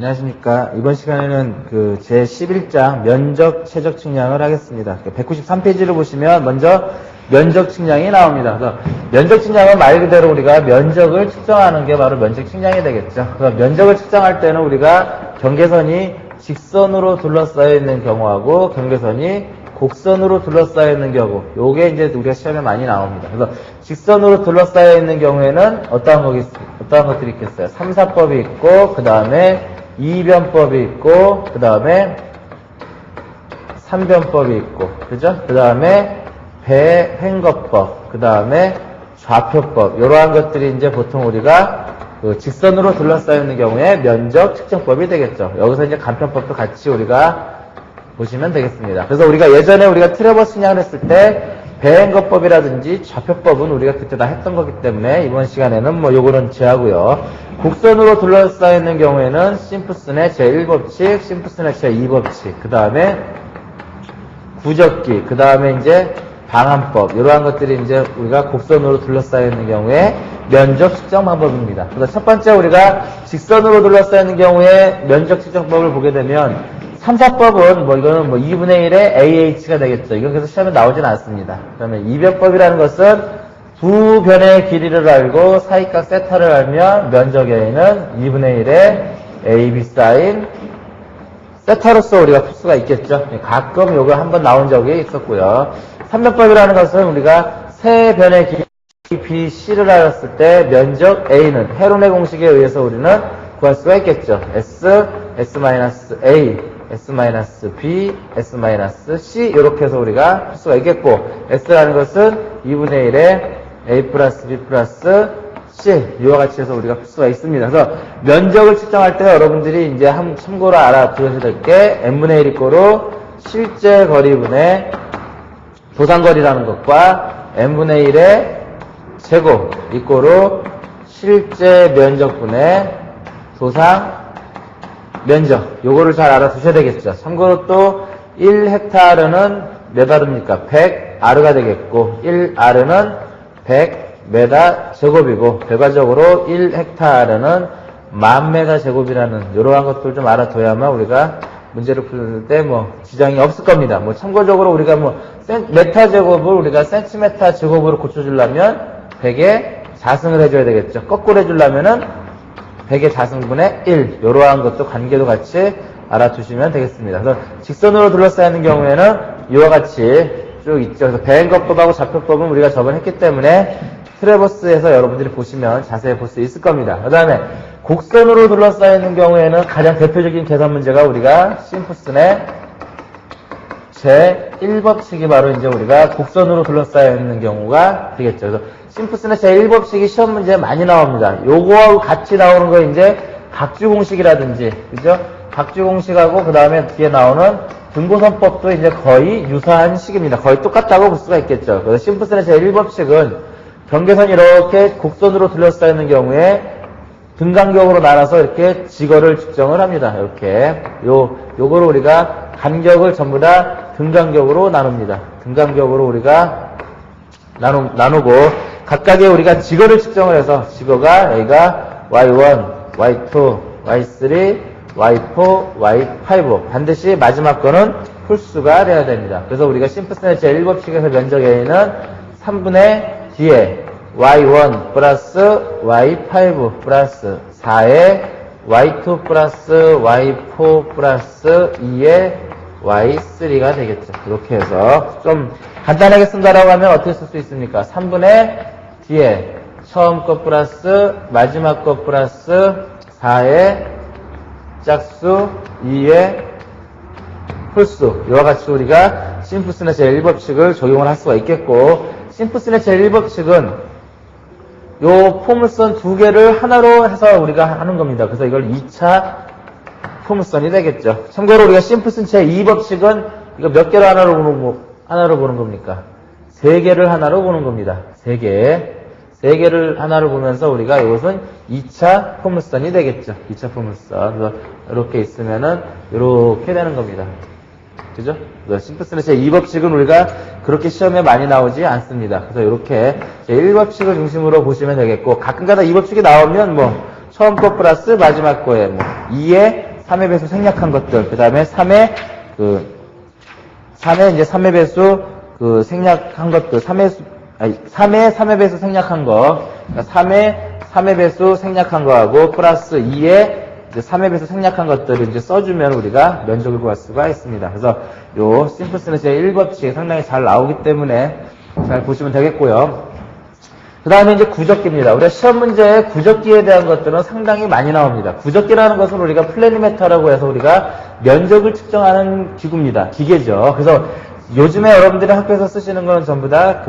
안녕하십니까. 이번 시간에는 그 제11장 면적 최적 측량을 하겠습니다. 193페이지를 보시면 먼저 면적 측량이 나옵니다. 그래서 면적 측량은 말 그대로 우리가 면적을 측정하는 게 바로 면적 측량이 되겠죠. 그래서 면적을 측정할 때는 우리가 경계선이 직선으로 둘러싸여 있는 경우하고 경계선이 곡선으로 둘러싸여 있는 경우, 요게 이제 우리가 시험에 많이 나옵니다. 그래서 직선으로 둘러싸여 있는 경우에는 어떠한 것들이 있겠어요? 3사법이 있고, 그 다음에 2변법이 있고, 그 다음에 3변법이 있고, 그죠? 그 다음에 배횡거법, 그 다음에 좌표법, 이러한 것들이 이제 보통 우리가 그 직선으로 둘러싸여 있는 경우에 면적 측정법이 되겠죠. 여기서 이제 간편법도 같이 우리가 보시면 되겠습니다. 그래서 우리가 예전에 우리가 트레버스 측량을 했을 때 배행거법이라든지 좌표법은 우리가 그때 다 했던 거기 때문에 이번 시간에는 뭐 요거는 제하고요. 곡선으로 둘러싸여 있는 경우에는 심프슨의 제1법칙, 심프슨의 제2법칙, 그 다음에 구적기, 그 다음에 이제 방함법, 이러한 것들이 이제 우리가 곡선으로 둘러싸여 있는 경우에 면적 측정 방법입니다. 그래서 첫 번째 우리가 직선으로 둘러싸여 있는 경우에 면적 측정법을 보게 되면 3사법은 이거는 2분의 1의 AH가 되겠죠. 이건 그래서 시험에 나오진 않습니다. 그러면 2변법이라는 것은 두 변의 길이를 알고 사이각 세타를 알면 면적 A는 2분의 1의 AB 사인 세타로서 우리가 풀 수가 있겠죠. 가끔 요거 한번 나온 적이 있었고요. 3변법이라는 것은 우리가 세 변의 길이 BC를 알았을 때 면적 A는 헤론의 공식에 의해서 우리는 구할 수가 있겠죠. S, S-A S-B, S-C 이렇게 해서 우리가 풀 수가 있겠고 S라는 것은 2분의 1의 A 플러스 B 플러스 C 이와 같이 해서 우리가 풀 수가 있습니다. 그래서 면적을 측정할 때 여러분들이 이제 참고로 알아두셔야 될 게 N분의 1 이꼬로 실제 거리분의 도상거리라는 것과 N분의 1의 제곱 이꼬로 실제 면적분의 도상 면적, 요거를 잘 알아두셔야 되겠죠. 참고로 또 1헥타르는 몇 아르입니까? 100아르가 되겠고 1아르는 100m 제곱이고 결과적으로 1헥타르는 10,000m 제곱이라는 이러한 것들 좀 알아둬야만 우리가 문제를 풀 때 지장이 없을 겁니다. 참고적으로 우리가 메타 제곱을 우리가 센티메타 제곱으로 고쳐주려면 100에 자승을 해줘야 되겠죠. 거꾸로 해주려면은 100의 자승분의 1 이러한 것도 관계도 같이 알아두시면 되겠습니다. 그래서 직선으로 둘러싸이는 경우에는 이와 같이 쭉 있죠. 그래서 배행거법하고 좌표법은 우리가 저번에 했기 때문에 트레버스에서 여러분들이 보시면 자세히 볼 수 있을 겁니다. 그 다음에 곡선으로 둘러싸이는 경우에는 가장 대표적인 계산 문제가 우리가 심프슨의 제1법칙이 바로 이제 우리가 곡선으로 둘러싸여 있는 경우가 되겠죠. 그래서 심프슨의 제1법칙이 시험 문제에 많이 나옵니다. 요거하고 같이 나오는 거 이제 각주공식이라든지, 그죠? 각주공식하고 그 다음에 뒤에 나오는 등고선법도 이제 거의 유사한 식입니다. 거의 똑같다고 볼 수가 있겠죠. 그래서 심프슨의 제1법칙은 경계선이 이렇게 곡선으로 둘러싸여 있는 경우에 등간격으로 나눠서 이렇게 직거를 측정을 합니다. 이렇게. 요거를 우리가 간격을 전부 다 등간격으로 나눕니다. 등간격으로 우리가 나누고 각각의 우리가 직거를 측정을 해서 직거가 여기가 Y1, Y2, Y3, Y4, Y5 반드시 마지막 거는 홀수가 돼야 됩니다. 그래서 우리가 심프슨의 제1법칙에서 면적 A는 3분의 D에 Y1 플러스 Y5 플러스 4에 Y2 플러스 Y4 플러스 2에 Y3가 되겠죠. 이렇게 해서 좀 간단하게 쓴다라고 하면 어떻게 쓸 수 있습니까? 3분의 D에 처음 거 플러스 마지막 거 플러스 4의 짝수 2의 홀수 이와 같이 우리가 심프슨의 제1법칙을 적용을 할 수가 있겠고 심프슨의 제1법칙은 요 포물선 두 개를 하나로 해서 우리가 하는 겁니다. 그래서 이걸 2차 포물선이 되겠죠. 참고로 우리가 심프슨 제2법칙은 이거 몇 개를 하나로 보는 겁니까? 세 개를 하나로 보는 겁니다. 세 개를 하나로 보면서 우리가 이것은 2차 포물선이 되겠죠. 2차 포물선. 그래서 이렇게 있으면은 이렇게 되는 겁니다. 그죠? 심프슨의 제2법칙은 우리가 그렇게 시험에 많이 나오지 않습니다. 그래서 이렇게 제1법칙을 중심으로 보시면 되겠고, 가끔가다 이 법칙이 나오면 처음 거 플러스 마지막 거에 2의 3의 배수 생략한 것들, 그 다음에 3의 이제 3의 배수 생략한 것들, 3의 배수 생략한 거, 그러니까 3의 배수 생략한 거하고 플러스 2의 이제 3의 배수 생략한 것들을 이제 써주면 우리가 면적을 구할 수가 있습니다. 그래서 요 심플스는 제 1법칙이 상당히 잘 나오기 때문에 잘 보시면 되겠고요. 그 다음에 이제 구적기입니다. 우리가 시험 문제에 구적기에 대한 것들은 상당히 많이 나옵니다. 구적기라는 것은 우리가 플래니메터라고 해서 우리가 면적을 측정하는 기구입니다. 기계죠. 그래서 요즘에 여러분들이 학교에서 쓰시는 거는 전부 다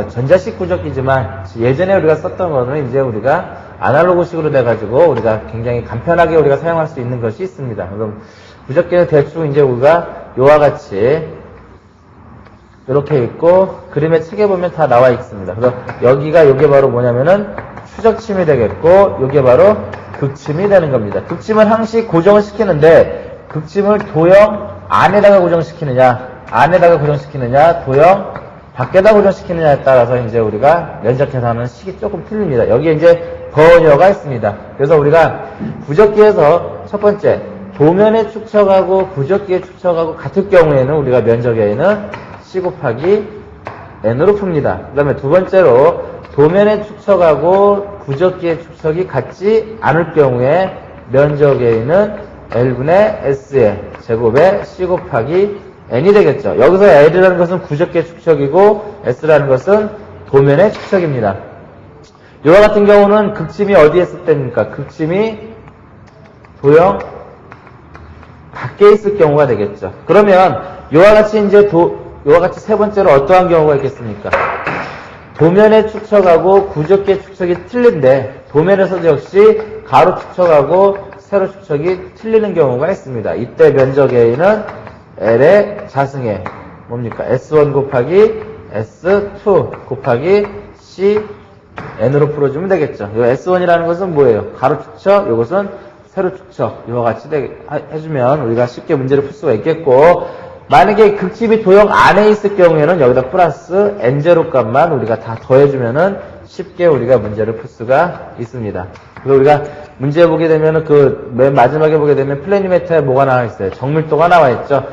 전자식 구적기지만 예전에 우리가 썼던 거는 이제 우리가 아날로그식으로 돼가지고 우리가 굉장히 간편하게 우리가 사용할 수 있는 것이 있습니다. 그럼 구적기는 대충 이제 우리가 요와 같이 이렇게 있고 그림의 책에 보면 다 나와 있습니다. 그래서 요게 바로 뭐냐면은 추적침이 되겠고 요게 바로 극침이 되는 겁니다. 극침은 항시 고정을 시키는데 극침을 도형 안에다가 고정시키느냐 도형 밖에다 고정시키느냐에 따라서 이제 우리가 면적 계산하는 식이 조금 틀립니다. 여기에 이제 번여가 있습니다. 그래서 우리가 구적기에서 첫 번째 도면의 축척하고 구적기의 축척하고 같을 경우에는 우리가 면적에는 C 곱하기 N으로 풉니다. 그 다음에 두 번째로 도면의 축척하고 구적기의 축척이 같지 않을 경우에 면적에는 L분의 S의 제곱에 C 곱하기 N이 되겠죠. 여기서 L이라는 것은 구적기의 축척이고 S라는 것은 도면의 축척입니다. 이와 같은 경우는 극침이 어디에 있을 때입니까? 극침이 도형 밖에 있을 경우가 되겠죠. 그러면 이와 같이 이와 같이 세 번째로 어떠한 경우가 있겠습니까? 도면의 축척하고 구적기의 축척이 틀린데 도면에서도 역시 가로 축척하고 세로 축척이 틀리는 경우가 있습니다. 이때 면적 A는 L의 자승에 뭡니까? S1 곱하기 S2 곱하기 C N으로 풀어주면 되겠죠. 이 S1이라는 것은 뭐예요? 가로 축척, 이것은 세로 축척. 이와 같이 해주면 우리가 쉽게 문제를 풀 수가 있겠고, 만약에 극집이 도형 안에 있을 경우에는 여기다 플러스 N0 값만 우리가 다 더해주면은 쉽게 우리가 문제를 풀 수가 있습니다. 그래서 우리가 문제 보게 되면은 맨 마지막에 보게 되면 플래니메터에 뭐가 나와 있어요? 정밀도가 나와 있죠.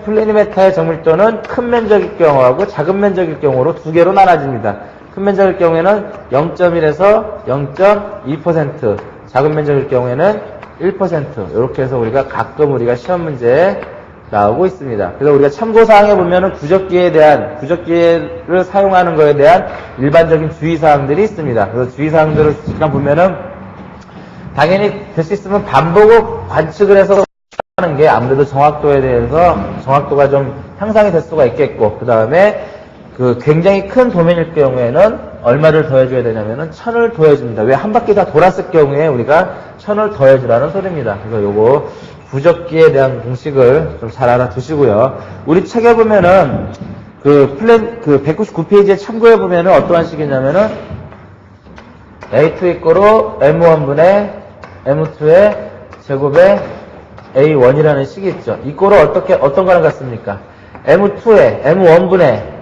플래니메터의 정밀도는 큰 면적일 경우하고 작은 면적일 경우로 두 개로 나눠집니다. 큰 면적일 경우에는 0.1에서 0.2%, 작은 면적일 경우에는 1%. 이렇게 해서 우리가 가끔 우리가 시험 문제에 나오고 있습니다. 그래서 우리가 참고사항에 보면은 구적기를 사용하는 것에 대한 일반적인 주의사항들이 있습니다. 그래서 주의사항들을 잠깐 보면은 당연히 될 수 있으면 반복 관측을 해서 하는 게 아무래도 정확도에 대해서 정확도가 좀 향상이 될 수가 있겠고, 그 다음에 굉장히 큰 도면일 경우에는 얼마를 더해줘야 되냐면은 1000을 더해줍니다. 왜? 한 바퀴 다 돌았을 경우에 우리가 1000을 더해주라는 소리입니다. 그래서 요거 구적기에 대한 공식을 좀 잘 알아두시고요. 우리 책에 보면은 199페이지에 참고해 보면은 어떠한 식이냐면은 A2 이꼬로 M1분의 M2의 제곱에 A1이라는 식이 있죠. 이꼬로 어떤 거랑 같습니까? M2의 M1분의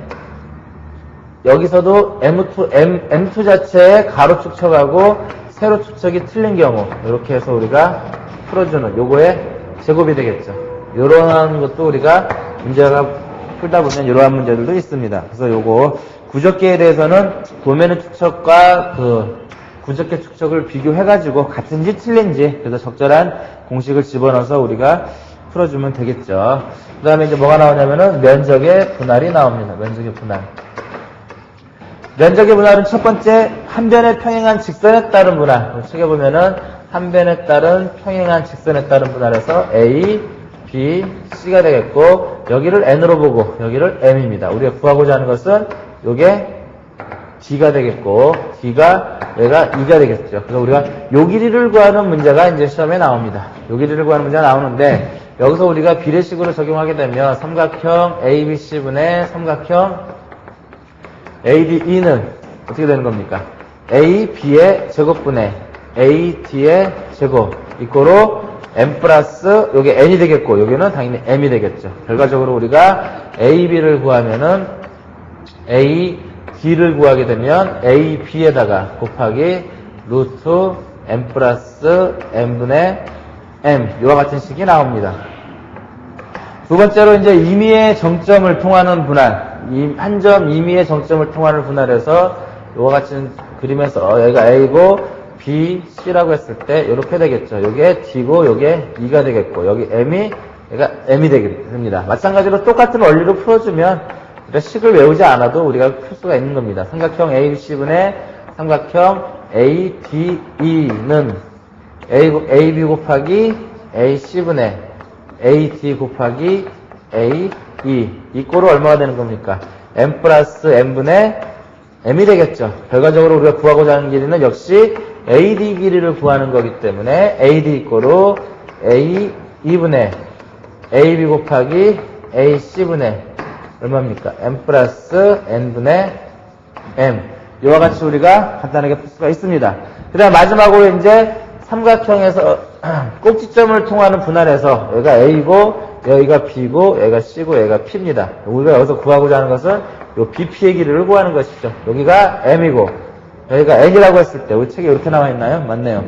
여기서도 M2 자체의 가로 축척하고 세로 축척이 틀린 경우 이렇게 해서 우리가 풀어주는 요거의 제곱이 되겠죠. 이러한 것도 우리가 문제가 풀다 보면 이러한 문제들도 있습니다. 그래서 요거 구적기에 대해서는 도면의 축척과 구적기 축척을 비교해가지고 같은지 틀린지 그래서 적절한 공식을 집어넣어서 우리가 풀어주면 되겠죠. 그 다음에 이제 뭐가 나오냐면은 면적의 분할이 나옵니다. 면적의 분할. 면적의 분할은 첫 번째 한 변에 평행한 직선에 따른 분할. 책에 보면은 한 변에 따른 평행한 직선에 따른 분할에서 A, B, C가 되겠고 여기를 N으로 보고 여기를 M입니다. 우리가 구하고자 하는 것은 요게 D가 되겠고 D가 얘가 2가 되겠죠. 그래서 우리가 요 길이를 구하는 문제가 이제 시험에 나옵니다. 요 길이를 구하는 문제가 나오는데 여기서 우리가 비례식으로 적용하게 되면 삼각형 ABC분의 삼각형 ADE는 어떻게 되는 겁니까? AB의 제곱분의 AD의 제곱 이꼬로 M 플러스 요게 N이 되겠고 여기는 당연히 M이 되겠죠. 결과적으로 우리가 AB를 구하면은 AD를 구하게 되면 AB에다가 곱하기 루트 M 플러스 N분의 M. 이와 같은 식이 나옵니다. 두 번째로 이제 임의의 정점을 통하는 분할. 한 점 임의의 정점을 통하는 분할에서 이와 같은 그림에서 여기가 A고 B, C라고 했을 때 이렇게 되겠죠. 여기에 D고 여기에 E가 되겠고 여기 M이 얘가 M이 됩니다. 마찬가지로 똑같은 원리로 풀어주면 우리가 식을 외우지 않아도 우리가 풀 수가 있는 겁니다. 삼각형 ABC분의 삼각형 ADE는 AB 곱하기 AC분의 AD 곱하기 AE 이 꼴은 얼마가 되는 겁니까? M 플러스 M분의 M이 되겠죠. 결과적으로 우리가 구하고자 하는 길이는 역시 AD 길이를 구하는 거기 때문에 AD 이꼴로 AE분의 AB 곱하기 AC분의 얼마입니까? M 플러스 N분의 M. 이와 같이 우리가 간단하게 풀 수가 있습니다. 그 다음 마지막으로 이제 삼각형에서 꼭지점을 통하는 분할에서 여기가 A고 여기가 B고 여기가 C고 여기가 P입니다. 우리가 여기서 구하고자 하는 것은 이 BP의 길이를 구하는 것이죠. 여기가 M이고 여기가 N이라고 했을 때 우리 책에 이렇게 나와 있나요? 맞네요.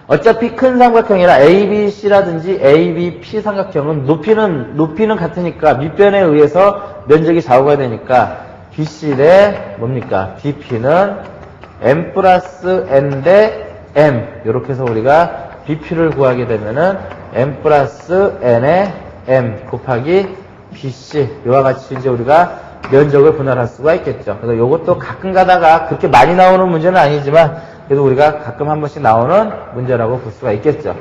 어차피 큰 삼각형이나 ABC라든지 ABP 삼각형은 높이는 같으니까 밑변에 의해서 면적이 좌우가 되니까 BC 대 뭡니까? BP는 M 플러스 N 대 M 이렇게 해서 우리가 BP를 구하게 되면은 M 플러스 N의 M 곱하기 BC 이와 같이 이제 우리가 면적을 분할할 수가 있겠죠. 그래서 이것도 가끔 가다가 그렇게 많이 나오는 문제는 아니지만 그래도 우리가 가끔 한 번씩 나오는 문제라고 볼 수가 있겠죠.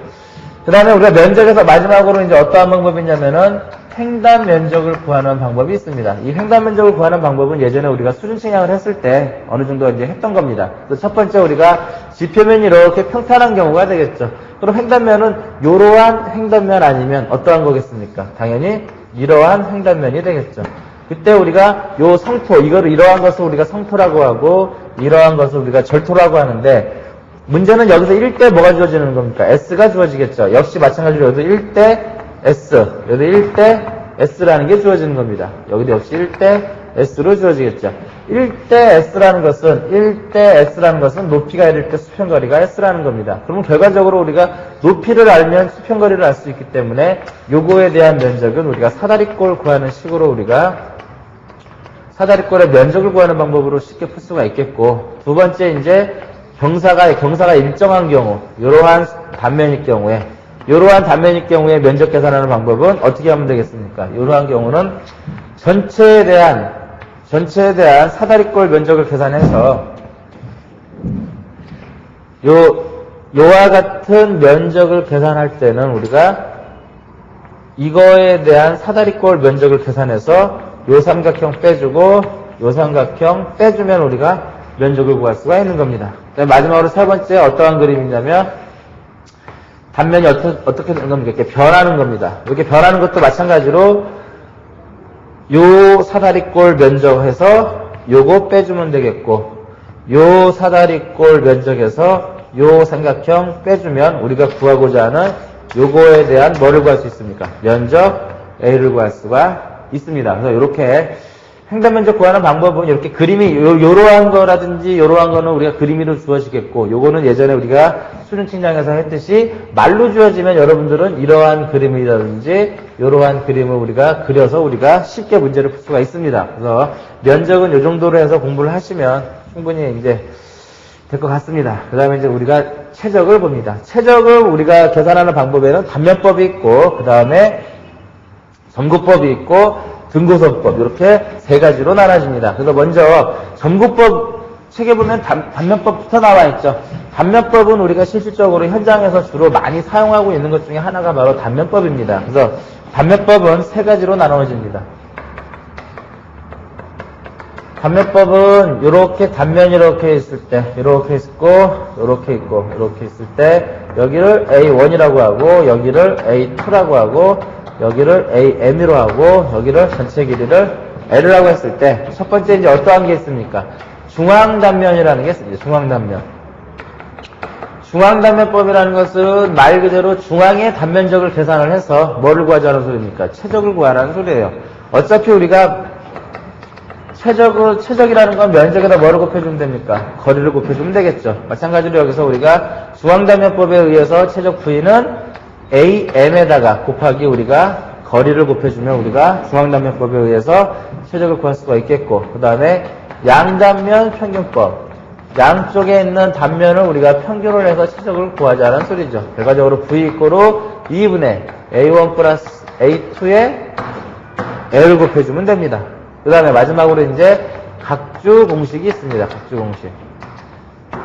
그 다음에 우리가 면적에서 마지막으로 이제 어떠한 방법이 있냐면은 횡단 면적을 구하는 방법이 있습니다. 이 횡단 면적을 구하는 방법은 예전에 우리가 수준 측량을 했을 때 어느 정도 이제 했던 겁니다. 그래서 첫 번째 우리가 지표면이 이렇게 평탄한 경우가 되겠죠. 그럼 횡단면은 이러한 횡단면 아니면 어떠한 거겠습니까? 당연히 이러한 횡단면이 되겠죠. 그때 우리가 요 성토, 이러한 것을 우리가 성토라고 하고 이러한 것을 우리가 절토라고 하는데 문제는 여기서 1대 뭐가 주어지는 겁니까? S가 주어지겠죠. 역시 마찬가지로 여기도 1대 S, 여기도 1대 S라는 게 주어지는 겁니다. 여기도 역시 1대 S로 주어지겠죠. 1대 S라는 것은 높이가 L일 때 수평거리가 S라는 겁니다. 그러면 결과적으로 우리가 높이를 알면 수평거리를 알 수 있기 때문에 요거에 대한 면적은 우리가 사다리꼴 구하는 식으로 우리가 사다리꼴의 면적을 구하는 방법으로 쉽게 풀 수가 있겠고, 두 번째 이제 경사가 일정한 경우, 이러한 단면일 경우에 면적 계산하는 방법은 어떻게 하면 되겠습니까? 이러한 경우는 전체에 대한 사다리꼴 면적을 계산해서 요와 같은 면적을 계산할 때는 우리가 이거에 대한 사다리꼴 면적을 계산해서 요 삼각형 빼주고 요 삼각형 빼주면 우리가 면적을 구할 수가 있는 겁니다. 마지막으로 세 번째 어떠한 그림이냐면 단면이 어떻게 되는 겁니까? 이렇게 변하는 겁니다. 이렇게 변하는 것도 마찬가지로 요 사다리꼴 면적해서 요거 빼주면 되겠고 요 사다리꼴 면적에서 요 삼각형 빼주면 우리가 구하고자 하는 요거에 대한 뭐를 구할 수 있습니까? 면적 A를 구할 수가 있습니다. 그래서 이렇게 횡단 면적 구하는 방법은 이렇게 그림이 요러한 거라든지 요러한 거는 우리가 그림으로 주어지겠고 요거는 예전에 우리가 수능 측량에서 했듯이 말로 주어지면 여러분들은 이러한 그림이라든지 요러한 그림을 우리가 그려서 우리가 쉽게 문제를 풀 수가 있습니다. 그래서 면적은 요 정도로 해서 공부를 하시면 충분히 이제 될 것 같습니다. 그 다음에 이제 우리가 최적을 봅니다. 최적을 우리가 계산하는 방법에는 단면법이 있고 그 다음에 점구법이 있고 등고선법 이렇게 세 가지로 나눠집니다. 그래서 먼저 점구법 책에 보면 단면법부터 나와 있죠. 단면법은 우리가 실질적으로 현장에서 주로 많이 사용하고 있는 것 중에 하나가 바로 단면법입니다. 그래서 단면법은 세 가지로 나눠집니다. 단면법은 이렇게 단면이 이렇게 있을 때 이렇게 있고 이렇게 있고 이렇게 있을 때 여기를 A1이라고 하고 여기를 A2라고 하고 여기를 AM으로 하고 여기를 전체 길이를 L이라고 했을 때 첫 번째 이제 어떠한 게 있습니까? 중앙단면이라는 게 있습니다. 중앙단면. 중앙단면법이라는 것은 말 그대로 중앙의 단면적을 계산을 해서 뭐를 구하자는 소리입니까? 최적을 구하라는 소리예요. 어차피 우리가 최적이라는 건 면적에다 뭐를 곱해주면 됩니까? 거리를 곱해주면 되겠죠. 마찬가지로 여기서 우리가 중앙단면법에 의해서 최적 V는 AM에다가 곱하기 우리가 거리를 곱해주면 우리가 중앙단면법에 의해서 최적을 구할 수가 있겠고, 그 다음에 양단면 평균법. 양쪽에 있는 단면을 우리가 평균을 해서 최적을 구하자는 소리죠. 결과적으로 V 이꼬로 2분의 A1 플러스 A2에 L을 곱해주면 됩니다. 그 다음에 마지막으로 이제 각주 공식이 있습니다. 각주 공식.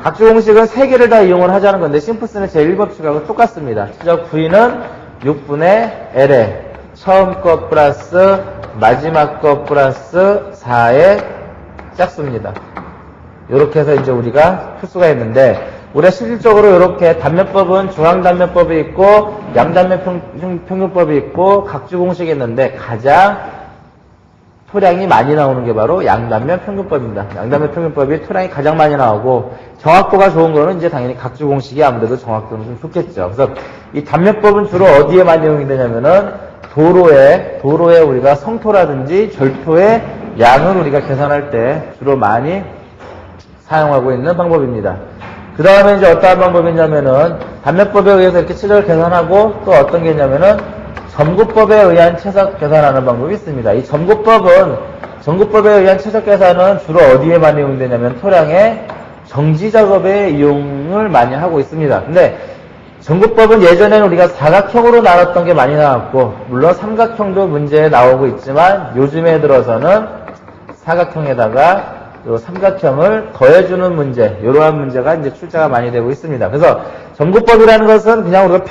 각주 공식은 세 개를 다 이용을 하자는 건데 심플스는 제1법칙하고 똑같습니다. 최적 V는 6분의 L에 처음 것 플러스 마지막 것 플러스 4의 짝수입니다. 이렇게 해서 이제 우리가 풀 수가 있는데, 우리가 실질적으로 이렇게 단면법은 중앙단면법이 있고 양단면 평균법이 있고 각주 공식이 있는데 가장 토량이 많이 나오는 게 바로 양단면 평균법입니다. 양단면 평균법이 토량이 가장 많이 나오고 정확도가 좋은 거는 이제 당연히 각주 공식이 아무래도 정확도는 좀 좋겠죠. 그래서 이 단면법은 주로 어디에 많이 이용이 되냐면은 도로에 우리가 성토라든지 절토의 양을 우리가 계산할 때 주로 많이 사용하고 있는 방법입니다. 그 다음에 이제 어떠한 방법이 있냐면은 단면법에 의해서 이렇게 최적을 계산하고 또 어떤 게 있냐면은 점구법에 의한 최적 계산하는 방법이 있습니다. 이 점구법에 의한 최적 계산은 주로 어디에 많이 이용되냐면 토량의 정지 작업에 이용을 많이 하고 있습니다. 근데 점구법은 예전에는 우리가 사각형으로 나눴던 게 많이 나왔고, 물론 삼각형도 문제에 나오고 있지만 요즘에 들어서는 사각형에다가 요 삼각형을 더해주는 문제, 이러한 문제가 이제 출제가 많이 되고 있습니다. 그래서 점구법이라는 것은 그냥 우리가